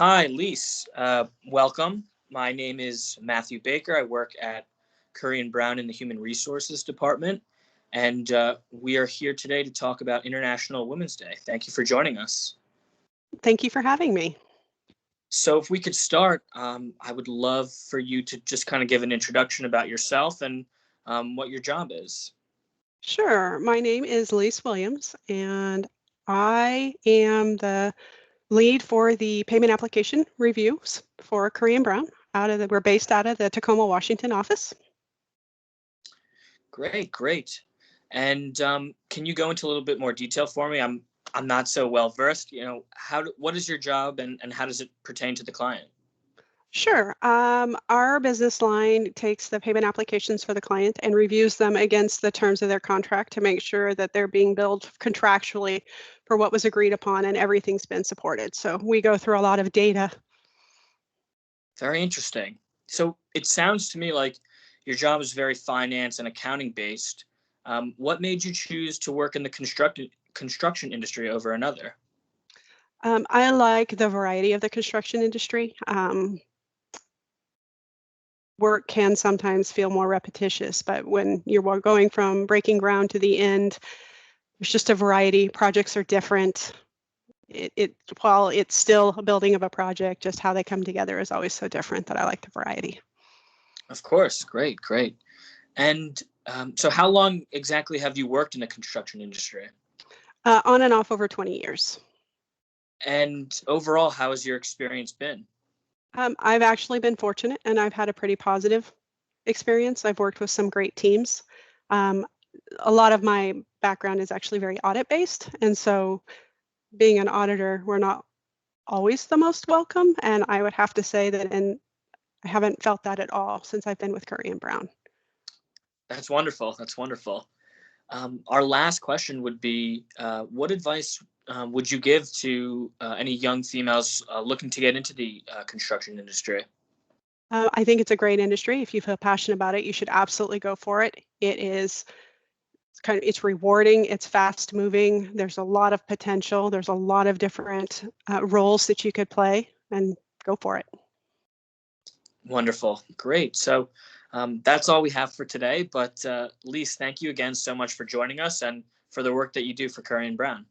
Hi, Lise. Welcome. My name is Matthew Baker. I work at Curry and Brown in the Human Resources Department, and we are here today to talk about International Women's Day. Thank you for joining us. Thank you for having me. So if we could start, I would love for you to just kind of give an introduction about yourself and what your job is. Sure. My name is Lise Williams, and I am the lead for the payment application reviews for Curry and Brown. We're based out of the Tacoma, Washington office. Great. And can you go into a little bit more detail for me? I'm not so well versed. What is your job and how does it pertain to the client? Sure. Our business line takes the payment applications for the client and reviews them against the terms of their contract to make sure that they're being billed contractually for what was agreed upon and everything's been supported. So we go through a lot of data. Very interesting. So it sounds to me like your job is very finance and accounting based. What made you choose to work in the construction industry over another? I like the variety of the construction industry. Work can sometimes feel more repetitious, but when you're going from breaking ground to the end, there's just a variety. Projects are different. While it's still a building of a project, just how they come together is always so different that I like the variety. Of course. Great. And so how long exactly have you worked in the construction industry? On and off over 20 years. And overall, how has your experience been? I've actually been fortunate and I've had a pretty positive experience. I've worked with some great teams. A lot of my background is actually very audit based. And so being an auditor, we're not always the most welcome. And I would have to say that, and I haven't felt that at all since I've been with Curry and Brown. That's wonderful. Our last question would be, what advice would you give to any young females looking to get into the construction industry? I think it's a great industry. If you feel passionate about it, you should absolutely go for it. It's rewarding, it's fast moving. There's a lot of potential. There's a lot of different roles that you could play, and go for it. Wonderful. Great. So that's all we have for today. But Lise, thank you again so much for joining us and for the work that you do for Curry and Brown.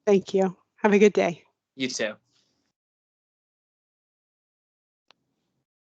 Thank you. Have a good day. You too.